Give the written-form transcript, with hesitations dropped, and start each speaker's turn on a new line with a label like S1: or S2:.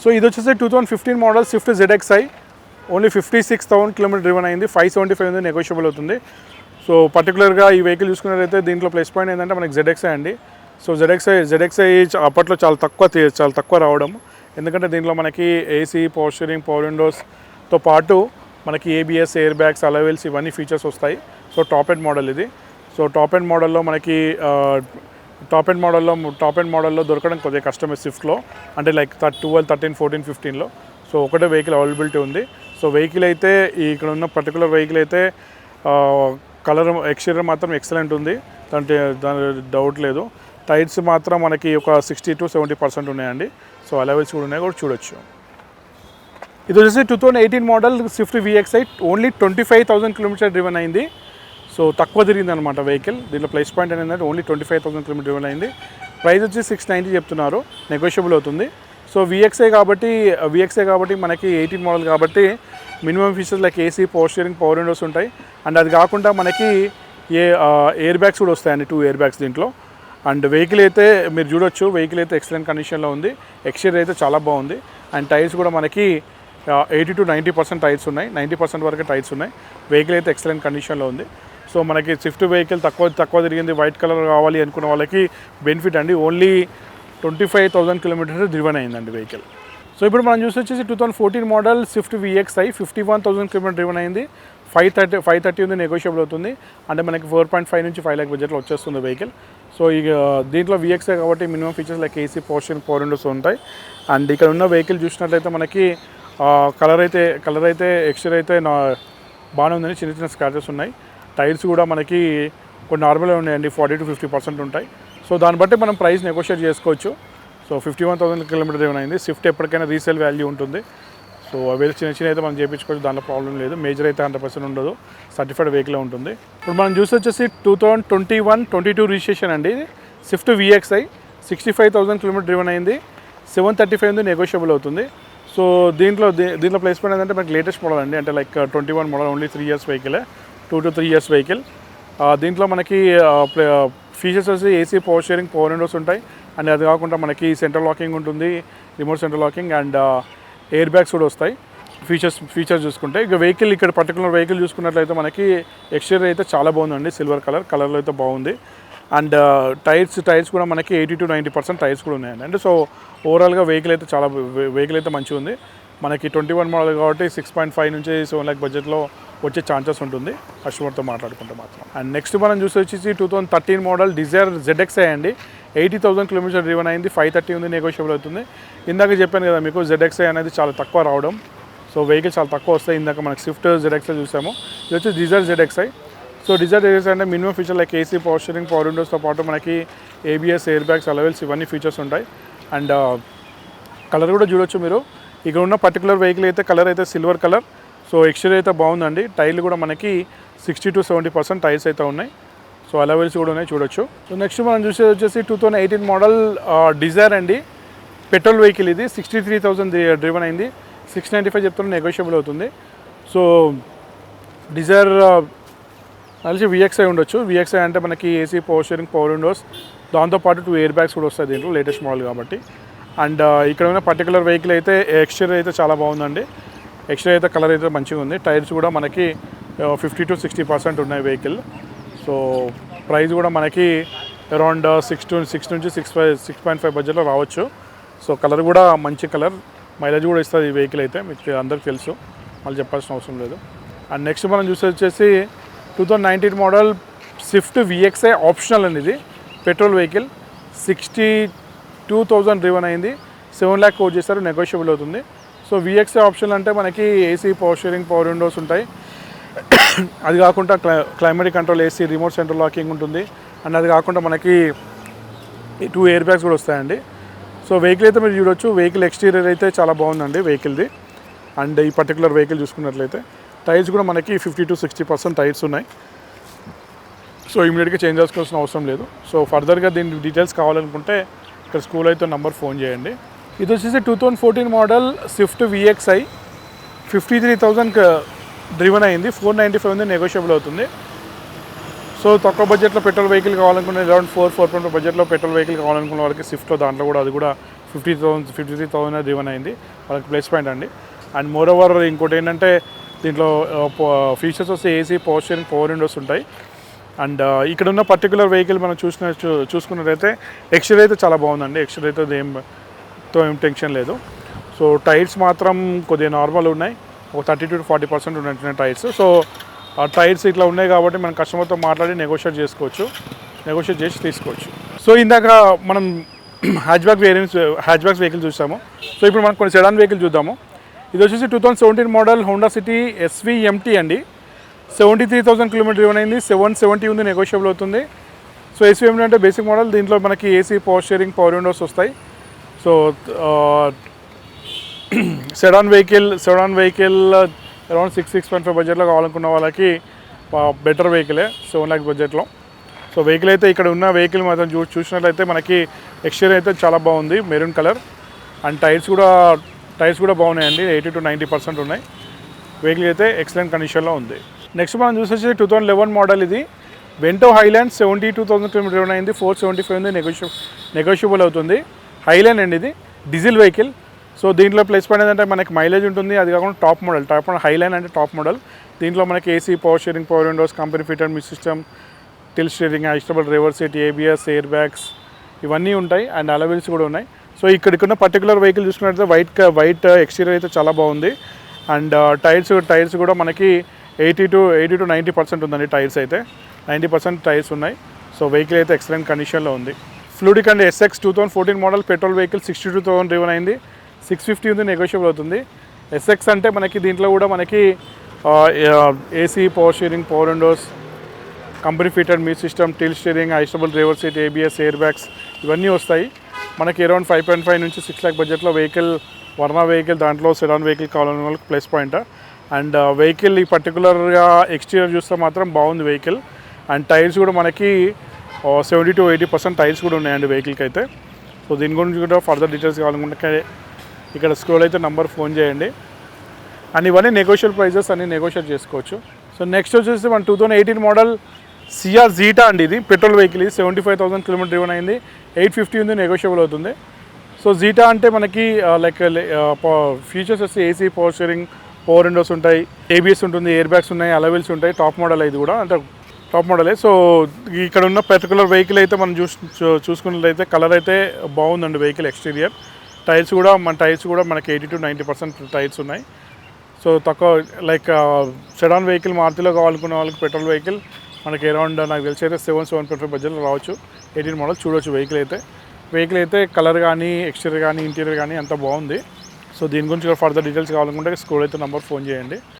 S1: So ఇది వచ్చేసి 2015 model Swift ZXi only 56,000 kilometre driven అయింది. 575 ఉంది, నెగోషియబుల్ అవుతుంది. సో పర్టికులర్గా ఈ వెహికల్ చూసుకున్నట్లయితే దీంట్లో ప్లస్ పాయింట్ ఏంటంటే మనకి ZXi అండి. సో ZXi అప్పట్లో చాలా తక్కువ రావడం, ఎందుకంటే దీంట్లో మనకి ఏసీ, పవర్ స్టీరింగ్, పవర్ విండోస్తో పాటు మనకి ABS, ఎయిర్ బ్యాగ్స్, అలవెల్స్ ఇవన్నీ ఫీచర్స్ వస్తాయి. సో టాప్ ఎండ్ మోడల్ ఇది. సో టాప్ ఎండ్ మోడల్లో మనకి టాప్ ఎండ్ మోడల్లో దొరకడం కొద్దిగా కష్టమే స్విఫ్ట్లో, అంటే లైక్ 12, 13, 14, 15లో. సో ఒకటే వెహికల్ అవైలబిలిటీ ఉంది. సో వెహికల్ అయితే ఇక్కడ ఉన్న పర్టికులర్ వెహికల్ అయితే కలర్ ఎక్స్టీరియర్ మాత్రం ఎక్సలెంట్ ఉంది, దాని డౌట్ లేదు. టైర్స్ మాత్రం మనకి ఒక 60 to 70% ఉన్నాయండి. సో అలవెల్స్ కూడా ఉన్నాయి, కూడా చూడొచ్చు. ఇది వచ్చేసి 2018 model Swift VXi only 25,000 kilometre driven అయింది. సో తక్కువ తిరిగింది అనమాట వెహికల్. దీంట్లో ప్లస్ పాయింట్ ఏంటంటే ఓన్లీ 25,000 కిలోమీటర్ డ్రివెన్ అయింది. ప్రైస్ వచ్చి 690 చెప్తున్నారు, నెగోషియబుల్ అవుతుంది. సో VXi కాబట్టి మనకి 18 మోడల్ కాబట్టి minimum features like AC, power steering, power Windows ఉంటాయి. అండ్ అది కాకుండా మనకి ఎయిర్ బ్యాగ్స్ కూడా వస్తాయండి, 2 ఎయిర్ బ్యాగ్స్ దీంట్లో. అండ్ వెహికల్ అయితే మీరు చూడొచ్చు, వెహికల్ అయితే ఎక్సలెంట్ కండిషన్లో ఉంది. ఎక్స్టీరియర్ అయితే చాలా బాగుంది. అండ్ టైర్స్ కూడా మనకి 80 to 90% టైర్స్ ఉన్నాయి, 90% వరకు టైర్స్ ఉన్నాయి. వెహికల్ అయితే ఎక్సలెంట్ కండిషన్లో ఉంది. సో మనకి స్విఫ్ట్ వెహికల్ తక్కువ తిరిగింది, వైట్ కలర్ కావాలి అనుకున్న వాళ్ళకి బెనిఫిట్ అండి. ఓన్లీ 25,000 కిలోమీటర్స్ డ్రివెన్ అయిందండి వెహికల్. సో ఇప్పుడు మనం చూసి వచ్చేసి 2014 model Swift VXi 51,000 kilometre driven అయింది. 530 ఉంది, నెగోషియబుల్ అవుతుంది. అంటే మనకి 4.5 నుంచి 5 lakh బడ్జెట్లో వచ్చేస్తుంది వెహికల్. సో ఇక దీంట్లో VXi కాబట్టి minimum features like AC, power steering, power Windows ఉంటాయి. అండ్ ఇక్కడ ఉన్న వెహికల్ చూసినట్లయితే మనకి కలర్ అయితే ఎక్స్టీరియర్ అయితే బాగానే ఉందండి. చిన్న స్క్రాచెస్ ఉన్నాయి. టైర్స్ కూడా మనకి కొన్ని నార్మల్గా ఉన్నాయండి, 40 to 50% ఉంటాయి. సో దాన్ని బట్టి మనం ప్రైస్ నెగోషియేట్ చేసుకోవచ్చు. సో 51,000 కిలోమీటర్ ఏమైనా స్విఫ్ట్ ఎప్పటికైనా రీసేల్ వాల్యూ ఉంటుంది. సో అవి చిన్న అయితే మనం చేయించుకోవచ్చు, దాంట్లో ప్రాబ్లం లేదు. మేజర్ అయితే 100% ఉండదు, సర్టిఫైడ్ వెహికల్ ఉంటుంది. ఇప్పుడు మనం చూసి వచ్చేసి 2021-22 రిజిస్ట్రేషన్ అండి స్విఫ్ట్ VXi 65,000 కిలోమీటర్ డ్రివెన్ అయింది. 735 ఉంది, నెగోషియబుల్ అవుతుంది. సో దీంట్లో ప్లేస్మెంట్ ఏంటంటే మనకి లేటెస్ట్ మోడల్ అండి, అంటే like 21 model, only 3 years vehicle, 2 to 3 years vehicle. దీంట్లో మనకి ఫీచర్స్ వచ్చి AC, power steering, power Windows ఉంటాయి. అండ్ అది కాకుండా మనకి సెంట్రల్ లాకింగ్ ఉంటుంది, remote central locking, and air bags కూడా వస్తాయి. ఫీచర్స్ చూసుకుంటే ఇక వెహికల్, ఇక్కడ పర్టికులర్ వెహికల్ చూసుకున్నట్లయితే మనకి ఎక్స్టీరియర్ అయితే చాలా బాగుందండి, సిల్వర్ కలర్లో అయితే బాగుంది. అండ్ టైర్స్ కూడా మనకి 80 to 90% టైర్స్ కూడా ఉన్నాయండి. అంటే సో ఓవరాల్గా వెహికల్ అయితే మంచిగా ఉంది. మనకి 21 మోడల్ కాబట్టి 6.5 నుంచి 7 lakh బడ్జెట్లో వచ్చే ఛాన్సెస్ ఉంటుంది కస్టమర్తో మాట్లాడుకుంటే మాత్రం. అండ్ నెక్స్ట్ మనం చూసి వచ్చేసి 2013 మోడల్ డిజైర్ ZXi అండి. 80,000 కిలోమీటర్ డ్రివెన్ అయింది. 530 ఉంది, నెగోషియబుల్ అవుతుంది. ఇందాక చెప్పాను కదా మీకు, ZXi అనేది చాలా తక్కువ రావడం. సో వెహికల్ చాలా తక్కువ వస్తాయి. ఇందాక మనకి స్విఫ్ట్ ZXi చూసాము, ఇది వచ్చి Dzire ZXi. So Dzire ZXi అంటే minimum feature like AC, power steering, power విండోస్తో పాటు మనకి ABS, ఎయిర్ బ్యాగ్స్, అలవెల్స్ ఇవన్నీ ఫీచర్స్ ఉంటాయి. అండ్ కలర్ కూడా చూడొచ్చు మీరు. ఇక్కడ ఉన్న పర్టికులర్ వెహికల్ అయితే కలర్ అయితే సిల్వర్ కలర్. సో ఎక్స్టీరియర్ అయితే బాగుందండి. టైర్లు కూడా మనకి 60 to 70% టైర్స్ అయితే ఉన్నాయి. సో అలవెల్స్ కూడా ఉన్నాయి, చూడొచ్చు. సో నెక్స్ట్ మనం చూసేది వచ్చేసి 2018 మోడల్ డిజైర్ అండి. పెట్రోల్ వెహికల్ ఇది. 63,000 డ్రివెన్ అయింది. 695 చెప్తున్నా, నెగోషియబుల్ అవుతుంది. సో డిజైర్ కలిసి VXi ఉండొచ్చు. VXi అంటే మనకి AC, power steering, power Windows, దాంతోపాటు 2 ఎయిర్ బ్యాగ్స్ కూడా వస్తాయి దీంట్లో, లేటెస్ట్ మోడల్ కాబట్టి. అండ్ ఇక్కడ ఉన్న పర్టికులర్ వెహికల్ అయితే ఎక్స్టీరియర్ అయితే చాలా బాగుందండి. ఎక్స్టీరియర్ అయితే కలర్ అయితే మంచిగా ఉంది. టైర్స్ కూడా మనకి 50 to 60% ఉన్నాయి వెహికల్. సో ప్రైస్ కూడా మనకి అరౌండ్ 6 నుంచి 6.5 బడ్జెట్లో రావచ్చు. సో కలర్ కూడా మంచి కలర్, మైలేజ్ కూడా ఇస్తుంది ఈ వెహికల్ అయితే, మీకు అందరికీ తెలుసు, మళ్ళీ చెప్పాల్సిన అవసరం లేదు. అండ్ నెక్స్ట్ మనం వచ్చేసి 2019 మోడల్ స్విఫ్ట్ VXi ఆప్షనల్ అండి. ఇది పెట్రోల్ వెహికల్. 62,000 డ్రివెన్ అయింది. 7 lakh కోట్ చేస్తారు, నెగోషియబుల్ అవుతుంది. సో VXi ఆప్షన్ అంటే మనకి AC, power steering, power Windows ఉంటాయి. అది కాకుండా climatic control, AC, remote central locking ఉంటుంది. అండ్ అది కాకుండా మనకి 2 ఎయిర్ బ్యాగ్స్ కూడా వస్తాయండి. సో వెహికల్ అయితే మీరు చూడొచ్చు, వెహికల్ ఎక్స్టీరియర్ అయితే చాలా బాగుందండి వెహికల్ది. అండ్ ఈ పర్టికులర్ వెహికల్ చూసుకున్నట్లయితే టైర్స్ కూడా మనకి 50 to 60% టైర్స్ ఉన్నాయి. సో ఇమీడియట్గా చేంజ్ చేసుకోవాల్సిన అవసరం లేదు. సో ఫర్దర్గా దీని డీటెయిల్స్ కావాలనుకుంటే ఇక్కడ స్కూల్ అయితే నంబర్ ఫోన్ చేయండి. ఇది వచ్చేసి 2014 మోడల్ స్విఫ్ట్ VXi 53,000 డ్రివెన్ అయింది. 495 ఉంది, నెగోషియబుల్ అవుతుంది. సో తక్కువ బడ్జెట్లో పెట్రోల్ వెహికల్ కావాలనుకునే అరౌండ్ 4.5 బడ్జెట్లో పెట్రోల్ వెహికల్ కావాలనుకున్న వాళ్ళకి స్విఫ్ట్లో దాంట్లో కూడా అది కూడా 53,000 డ్రివెన్ అయింది, వాళ్ళకి ప్లస్ పాయింట్ అండి. అండ్ మోర్ ఓవర్ ఇంకోటి ఏంటంటే దీంట్లో ఫీచర్స్ వస్తే AC, power steering, power Windows ఉంటాయి. అండ్ ఇక్కడ ఉన్న పర్టికులర్ వెహికల్ మనం చూసుకున్నట్టయితే ఎక్స్టీరియర్ అయితే చాలా బాగుందండి. ఎక్స్టీరియర్ అయితే ఏం టెన్షన్ లేదు. సో టైర్స్ మాత్రం కొద్దిగా నార్మల్ ఉన్నాయి, ఒక 30 to 40% ఉన్నట్టున్నాయి టైర్స్. సో ఆ టైర్స్ ఇట్లా ఉన్నాయి కాబట్టి మనం కస్టమర్తో మాట్లాడి నెగోషియేట్ చేసి తీసుకోవచ్చు. సో ఇందాక మనం హ్యాచ్బ్యాక్స్ వెహికల్ చూసాము. సో ఇప్పుడు మనం కొన్ని సెడాన్ వెహికల్ చూద్దాము. ఇది వచ్చేసి 2017 model Honda city SV MT అండి. 73,000 కిలోమీటర్ డ్రివెన్ అయింది. 770 ఉంది, నెగోషియబుల్ అవుతుంది. సో SV MT అంటే బేసిక్ మోడల్. దీంట్లో మనకి AC, power steering, power Windows వస్తాయి. సో సెడాన్ వెహికల్ అరౌండ్ 6.5 బడ్జెట్లో కావాలనుకున్న వాళ్ళకి బెటర్ వెహికలే, 7 lakhs బడ్జెట్లో. సో వెహికల్ అయితే ఇక్కడ ఉన్న వెహికల్ మాత్రం చూసినట్లయితే మనకి ఎక్స్టీరియర్ అయితే చాలా బాగుంది, మెరూన్ కలర్. అండ్ టైర్స్ కూడా బాగున్నాయండి, 80 to 90% ఉన్నాయి. వెహికల్ అయితే ఎక్సలెంట్ కండిషన్లో ఉంది. నెక్స్ట్ మనం చూసేసి 2011 మోడల్ ఇది వెంటో హైలాండ్. 72,000 కిలోమీటర్ డ్రివెన్ అయింది. 475 ఉంది, నెగోషియబుల్ అవుతుంది. హైలాండ్ అండి, ఇది డీజిల్ వెహికల్. సో దీంట్లో ప్లస్ పాయింట్ ఏంటంటే మనకి మైలేజ్ ఉంటుంది. అది కాకుండా టాప్ మోడల్ హైలాండ్ అంటే టాప్ మోడల్. దీంట్లో మనకి AC, power steering, power Windows, company fitted music system, till steering, adjustable reverse seat, ABS, air bags ఇవన్నీ ఉంటాయి. అండ్ అలవెల్స్ కూడా ఉన్నాయి. సో ఇక్కడికున్న పర్టికులర్ వెహికల్ చూసుకున్నట్లయితే వైట్ ఎక్స్టీరియర్ అయితే చాలా బాగుంది. అండ్ టైర్స్ కూడా మనకి 80 to 90% ఉందండి. టైర్స్ అయితే 90% టైర్స్ ఉన్నాయి. సో వెహికల్ అయితే ఎక్సలెంట్ కండిషన్లో ఉంది. Fluidic and SX 2014 model petrol vehicle, 62,000 driven అయింది. 650 ఉంది, నెగోషియబుల్ అవుతుంది. SX అంటే మనకి దీంట్లో కూడా మనకి AC, power steering, power Windows, company fitted music system, till steering, adjustable reverse seat, ABS, air bags ఇవన్నీ వస్తాయి. మనకి అరౌండ్ 5.5 నుంచి 6 lakh బడ్జెట్లో వెహికల్, వర్నా వెహికల్, దాంట్లో సెడాన్ వెహికల్ కావాలన్న వాళ్ళకి ప్లస్ పాయింట్. అండ్ వెహికల్ ఈ పర్టికులర్గా ఎక్స్టీరియర్ చూస్తే మాత్రం బాగుంది వెహికల్. అండ్ టైర్స్ కూడా మనకి 70 to 80% టైర్స్ కూడా ఉన్నాయండి వెహికల్కి అయితే. సో దీని గురించి కూడా ఫర్దర్ డీటెయిల్స్ కావాలనుకుంటే ఇక్కడ స్క్రోల్ అయితే నంబర్ ఫోన్ చేయండి. అండ్ ఇవన్నీ నెగోషియల్ ప్రైజెస్ అన్ని నెగోషియేట్ చేసుకోవచ్చు. సో నెక్స్ట్ వచ్చేసి మన 2018 మోడల్ CR జీటా అండి. ఇది పెట్రోల్ వెహికల్. 75,000 కిలోమీటర్ డ్రివెన్ అయింది. 850 ఉంది, నెగోషియబుల్ అవుతుంది. సో జీటా అంటే మనకి లైక్ ఫీచర్స్ వచ్చి AC, power steering, power Windows ఉంటాయి, ABS ఉంటుంది, ఎయిర్ బ్యాగ్స్ ఉన్నాయి, అలవెల్స్ ఉంటాయి. టాప్ మోడల్ ఇది కూడా అంటే టాప్ మోడలే. సో ఇక్కడ ఉన్న పర్టికులర్ వెహికల్ అయితే మనం చూసుకున్నట్లయితే కలర్ అయితే బాగుందండి వెహికల్ ఎక్స్టీరియర్. టైర్స్ కూడా మనకి 80 to 90% టైర్స్ ఉన్నాయి. సో తక్కువ లైక్ సెడాన్ వెహికల్ మారుతిలో కావాలనుకున్న వాళ్ళకి పెట్రోల్ వెహికల్ మనకి అరౌండ్ నాకు తెలిసి అయితే 7.5 బడ్జెట్లో రావచ్చు. 18 మోడల్ చూడవచ్చు. వెహికల్ అయితే కలర్ కానీ, ఎక్స్టీరియర్ కానీ, ఇంటీరియర్ కానీ అంత బాగుంది. సో దీని గురించి ఫర్దర్ డీటెయిల్స్ కావాలనుకుంటే స్కూల్ అయితే నంబర్ ఫోన్ చేయండి.